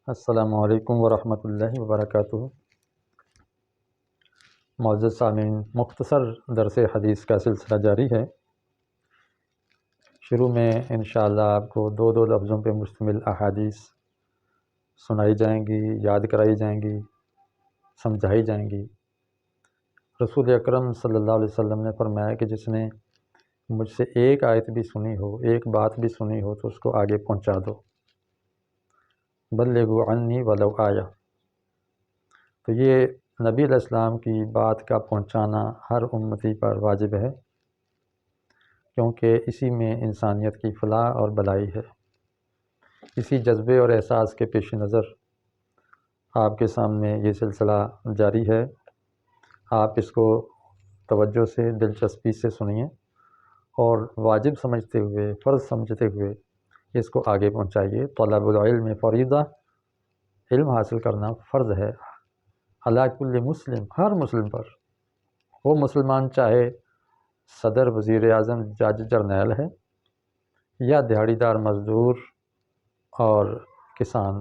السلام علیکم ورحمۃ اللہ وبرکاتہ۔ معزز سامعین، مختصر درس حدیث کا سلسلہ جاری ہے۔ شروع میں انشاءاللہ آپ کو دو لفظوں پہ مشتمل احادیث سنائی جائیں گی، یاد کرائی جائیں گی، سمجھائی جائیں گی۔ رسول اکرم صلی اللہ علیہ وسلم نے فرمایا کہ جس نے مجھ سے ایک آیت بھی سنی ہو، ایک بات بھی سنی ہو تو اس کو آگے پہنچا دو۔ بلغوا عنی ولو آیا۔ تو یہ نبی علیہ السلام کی بات کا پہنچانا ہر امتی پر واجب ہے، کیونکہ اسی میں انسانیت کی فلاح اور بھلائی ہے۔ اسی جذبے اور احساس کے پیش نظر آپ کے سامنے یہ سلسلہ جاری ہے۔ آپ اس کو توجہ سے، دلچسپی سے سنیے اور واجب سمجھتے ہوئے، فرض سمجھتے ہوئے اس کو آگے پہنچائیے۔ طلب العلم فریضہ، علم حاصل کرنا فرض ہے علی کل مسلم، ہر مسلم پر۔ وہ مسلمان چاہے صدر، وزیر اعظم، جج، جرنیل ہے، یا دیہڑی دار مزدور اور کسان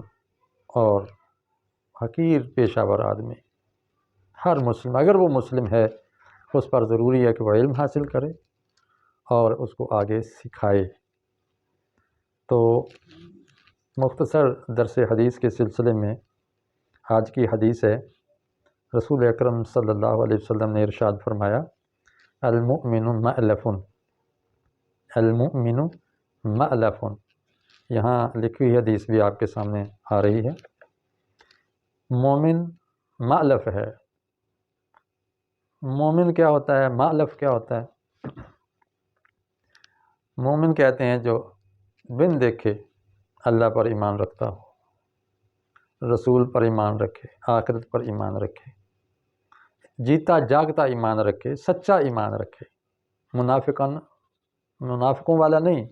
اور حقیر پیشہ ور آدمی، ہر مسلم اگر وہ مسلم ہے اس پر ضروری ہے کہ وہ علم حاصل کرے اور اس کو آگے سکھائے۔ تو مختصر درس حدیث کے سلسلے میں آج کی حدیث ہے، رسول اکرم صلی اللہ علیہ وسلم نے ارشاد فرمایا، المؤمن مألف، المؤمن مألف۔ یہاں لکھی ہوئی حدیث بھی آپ کے سامنے آ رہی ہے۔ مومن مألف ہے۔ مومن کیا ہوتا ہے؟ مألف کیا ہوتا ہے؟ مومن کہتے ہیں جو بن دیکھے اللہ پر ایمان رکھتا ہو، رسول پر ایمان رکھے، آخرت پر ایمان رکھے، جیتا جاگتا ایمان رکھے، سچا ایمان رکھے۔ منافقوں والا نہیں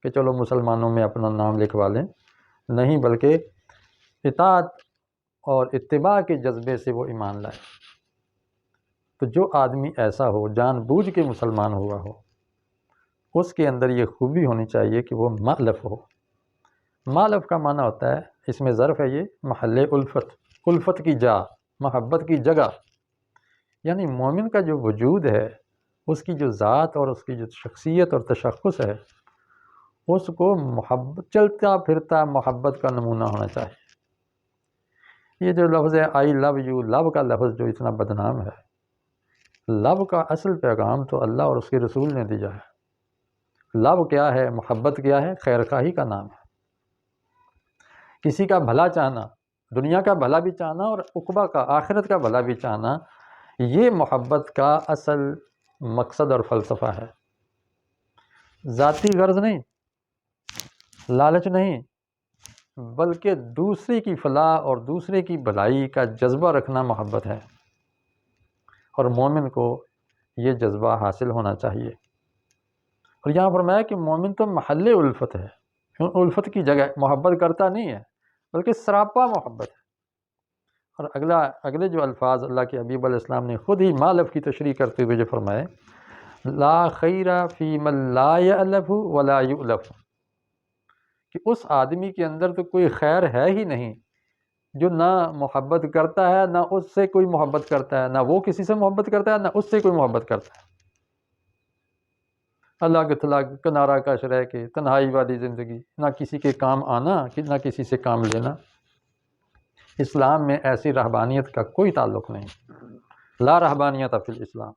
کہ چلو مسلمانوں میں اپنا نام لکھوا لیں، نہیں، بلکہ اطاعت اور اتباع کے جذبے سے وہ ایمان لائے۔ تو جو آدمی ایسا ہو، جان بوجھ کے مسلمان ہوا ہو، اس کے اندر یہ خوبی ہونی چاہیے کہ وہ مألف ہو۔ مألف کا معنی ہوتا ہے، اس میں ظرف ہے یہ، محل الفت، الفت کی جا، محبت کی جگہ۔ یعنی مومن کا جو وجود ہے، اس کی جو ذات اور اس کی جو شخصیت اور تشخص ہے، اس کو محبت، چلتا پھرتا محبت کا نمونہ ہونا چاہیے۔ یہ جو لفظ ہے آئی لو یو، لو کا لفظ جو اتنا بدنام ہے، لو کا اصل پیغام تو اللہ اور اس کے رسول نے دیا ہے۔ لو کیا ہے؟ محبت کیا ہے؟ خیر خواہی کا نام ہے۔ کسی کا بھلا چاہنا، دنیا کا بھلا بھی چاہنا اور عقبہ کا، آخرت کا بھلا بھی چاہنا، یہ محبت کا اصل مقصد اور فلسفہ ہے۔ ذاتی غرض نہیں، لالچ نہیں، بلکہ دوسرے کی فلاح اور دوسرے کی بھلائی کا جذبہ رکھنا محبت ہے، اور مومن کو یہ جذبہ حاصل ہونا چاہیے۔ اور یہاں فرمایا کہ مومن تو محل الفت ہے، الفت کی جگہ، محبت کرتا نہیں ہے بلکہ سراپا محبت ہے۔ اور اگلے جو الفاظ اللہ کے حبیب علیہ السلام نے خود ہی مألف کی تشریح کرتے ہوئے جو فرمائے، لا خیر فی من لا یألف ولا یؤلف، کہ اس آدمی کے اندر تو کوئی خیر ہے ہی نہیں جو نہ محبت کرتا ہے، نہ اس سے کوئی محبت کرتا ہے، نہ وہ کسی سے محبت کرتا ہے، نہ اس سے کوئی محبت کرتا ہے۔ الگ تھلگ، کنارہ کش رہ کے، تنہائی والی زندگی، نہ کسی کے کام آنا، نہ کسی سے کام لینا۔ اسلام میں ایسی رہبانیت کا کوئی تعلق نہیں، لا رہبانیت فی الاسلام۔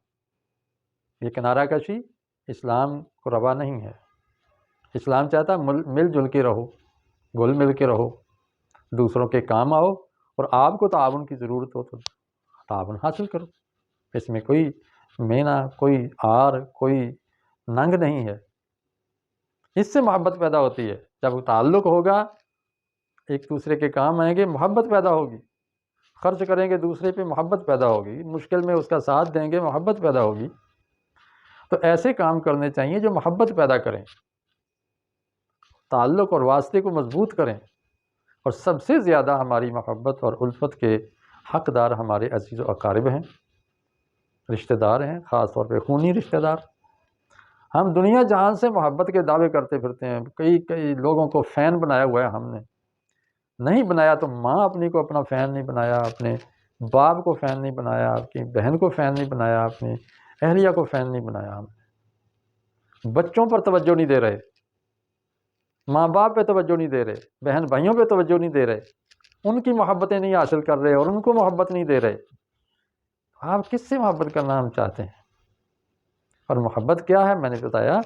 یہ کنارہ کشی اسلام کو روا نہیں ہے۔ اسلام چاہتا مل جل کے رہو، گل مل کے رہو، دوسروں کے کام آؤ، اور آپ کو تعاون کی ضرورت ہو تو تعاون حاصل کرو۔ اس میں کوئی مینا، کوئی آر، کوئی ننگ نہیں ہے۔ اس سے محبت پیدا ہوتی ہے۔ جب تعلق ہوگا، ایک دوسرے کے کام آئیں گے، محبت پیدا ہوگی۔ خرچ کریں گے دوسرے پہ، محبت پیدا ہوگی۔ مشکل میں اس کا ساتھ دیں گے، محبت پیدا ہوگی۔ تو ایسے کام کرنے چاہیے جو محبت پیدا کریں، تعلق اور واسطے کو مضبوط کریں۔ اور سب سے زیادہ ہماری محبت اور الفت کے حقدار ہمارے عزیز و اقارب ہیں، رشتہ دار ہیں، خاص طور پہ خونی رشتہ دار۔ ہم دنیا جہان سے محبت کے دعوے کرتے پھرتے ہیں، کئی لوگوں کو فین بنایا ہوا ہے ہم نے، نہیں بنایا تو ماں اپنی کو اپنا فین نہیں بنایا، اپنے باپ کو فین نہیں بنایا، آپ کی بہن کو فین نہیں بنایا، اپنی اہلیہ کو فین نہیں بنایا. ہم بچوں پر توجہ نہیں دے رہے، ماں باپ پہ توجہ نہیں دے رہے، بہن بھائیوں پہ توجہ نہیں دے رہے، ان کی محبتیں نہیں حاصل کر رہے اور ان کو محبت نہیں دے رہے. آپ کس سے محبت کرنا ہم چاہتے ہیں؟ اور محبت کیا ہے؟ میں نے بتایا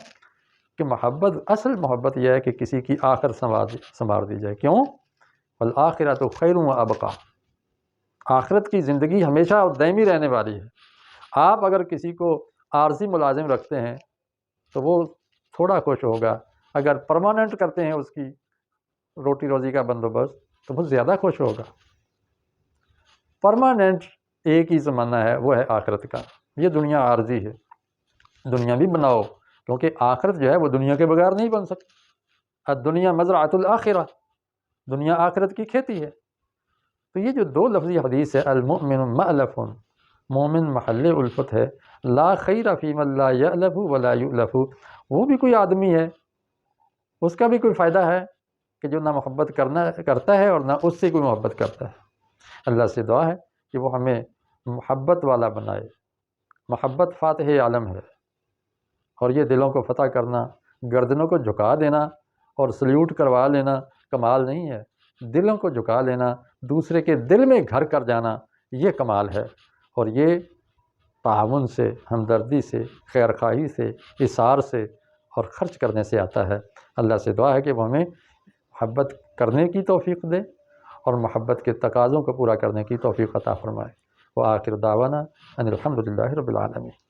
کہ محبت، اصل محبت یہ ہے کہ کسی کی آخر سنوار دی جائے. کیوں؟ والآخرۃ خیر و ابقیٰ، آخرت کی زندگی ہمیشہ اور دائمی رہنے والی ہے. آپ اگر کسی کو عارضی ملازم رکھتے ہیں تو وہ تھوڑا خوش ہوگا، اگر پرماننٹ کرتے ہیں اس کی روٹی روزی کا بندوبست تو وہ زیادہ خوش ہوگا. پرماننٹ ایک ہی زمانہ ہے، وہ ہے آخرت کا. یہ دنیا عارضی ہے، دنیا بھی بناؤ کیونکہ آخرت جو ہے وہ دنیا کے بغیر نہیں بن سکتی. الدنیا مزرعۃ الآخرہ، دنیا آخرت کی کھیتی ہے. تو یہ جو دو لفظی حدیث ہے، المؤمن مألف، مومن محل الفت ہے، لا خیر فی من لا یألف ولا یؤلف، وہ بھی کوئی آدمی ہے، اس کا بھی کوئی فائدہ ہے کہ جو نہ محبت کرتا ہے اور نہ اس سے کوئی محبت کرتا ہے. اللہ سے دعا ہے کہ وہ ہمیں محبت والا بنائے. محبت فاتح عالم ہے، اور یہ دلوں کو فتح کرنا، گردنوں کو جھکا دینا اور سلیوٹ کروا لینا کمال نہیں ہے. دلوں کو جھکا لینا، دوسرے کے دل میں گھر کر جانا، یہ کمال ہے. اور یہ تعاون سے، ہمدردی سے، خیر خواہی سے، اثار سے اور خرچ کرنے سے آتا ہے. اللہ سے دعا ہے کہ وہ ہمیں محبت کرنے کی توفیق دے اور محبت کے تقاضوں کو پورا کرنے کی توفیق عطا فرمائے. وآخر دعوانا ان الحمد للہ رب العالمین.